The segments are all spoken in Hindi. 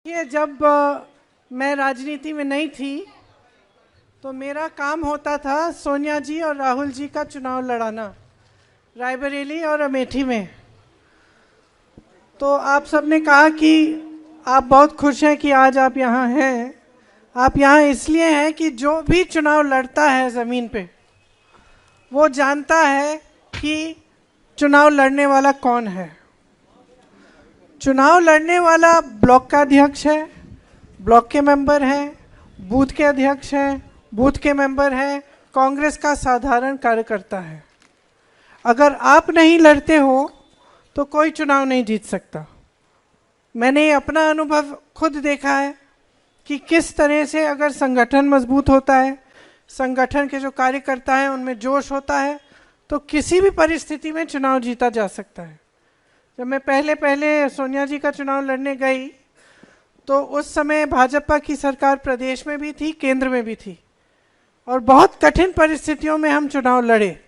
ये जब मैं राजनीति में नहीं थी तो मेरा काम होता था सोनिया जी और राहुल जी का चुनाव लड़ाना रायबरेली और अमेठी में। तो आप सबने कहा कि आप बहुत खुश हैं कि आज आप यहाँ हैं। आप यहाँ इसलिए हैं कि जो भी चुनाव लड़ता है ज़मीन पे वो जानता है कि चुनाव लड़ने वाला कौन है। चुनाव लड़ने वाला ब्लॉक का अध्यक्ष है, ब्लॉक के मेंबर हैं, बूथ के अध्यक्ष हैं, बूथ के मेंबर हैं, कांग्रेस का साधारण कार्यकर्ता है। अगर आप नहीं लड़ते हो तो कोई चुनाव नहीं जीत सकता। मैंने अपना अनुभव खुद देखा है कि किस तरह से अगर संगठन मजबूत होता है, संगठन के जो कार्यकर्ता हैं उनमें जोश होता है, तो किसी भी परिस्थिति में चुनाव जीता जा सकता है। जब मैं पहले सोनिया जी का चुनाव लड़ने गई तो उस समय भाजपा की सरकार प्रदेश में भी थी, केंद्र में भी थी, और बहुत कठिन परिस्थितियों में हम चुनाव लड़े।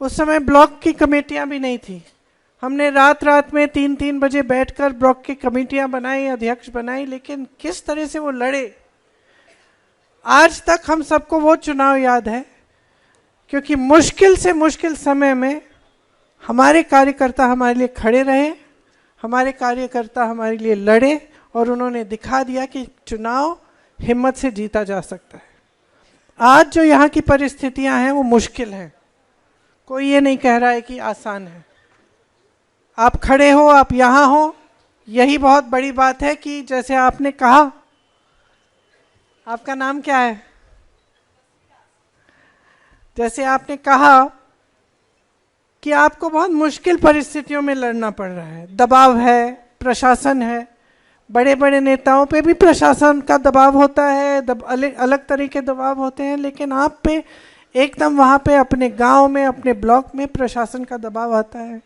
उस समय ब्लॉक की कमेटियां भी नहीं थी। हमने रात में 3-3 बजे बैठकर ब्लॉक की कमेटियां बनाई, अध्यक्ष बनाई, लेकिन किस तरह से वो लड़े, आज तक हम सबको वो चुनाव याद है। क्योंकि मुश्किल से मुश्किल समय में हमारे कार्यकर्ता हमारे लिए खड़े रहे, हमारे कार्यकर्ता हमारे लिए लड़े और उन्होंने दिखा दिया कि चुनाव हिम्मत से जीता जा सकता है। आज जो यहाँ की परिस्थितियां हैं वो मुश्किल हैं, कोई ये नहीं कह रहा है कि आसान है। आप खड़े हो, आप यहाँ हो, यही बहुत बड़ी बात है कि जैसे आपने कहा, आपका नाम क्या है? जैसे आपने कहा कि आपको बहुत मुश्किल परिस्थितियों में लड़ना पड़ रहा है, दबाव है, प्रशासन है, बड़े बड़े नेताओं पे भी प्रशासन का दबाव होता है, अलग तरह के दबाव होते हैं, लेकिन आप पे एकदम वहाँ पे अपने गांव में, अपने ब्लॉक में प्रशासन का दबाव आता है,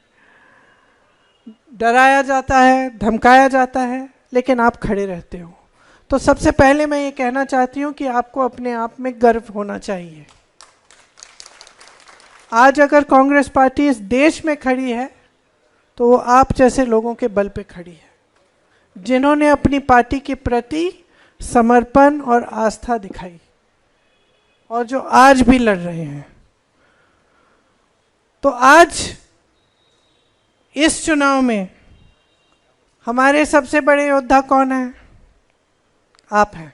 डराया जाता है, धमकाया जाता है, लेकिन आप खड़े रहते हो। तो सबसे पहले मैं ये कहना चाहती हूँ कि आपको अपने आप में गर्व होना चाहिए। आज अगर कांग्रेस पार्टी इस देश में खड़ी है तो वो आप जैसे लोगों के बल पे खड़ी है, जिन्होंने अपनी पार्टी के प्रति समर्पण और आस्था दिखाई और जो आज भी लड़ रहे हैं। तो आज इस चुनाव में हमारे सबसे बड़े योद्धा कौन है? आप हैं।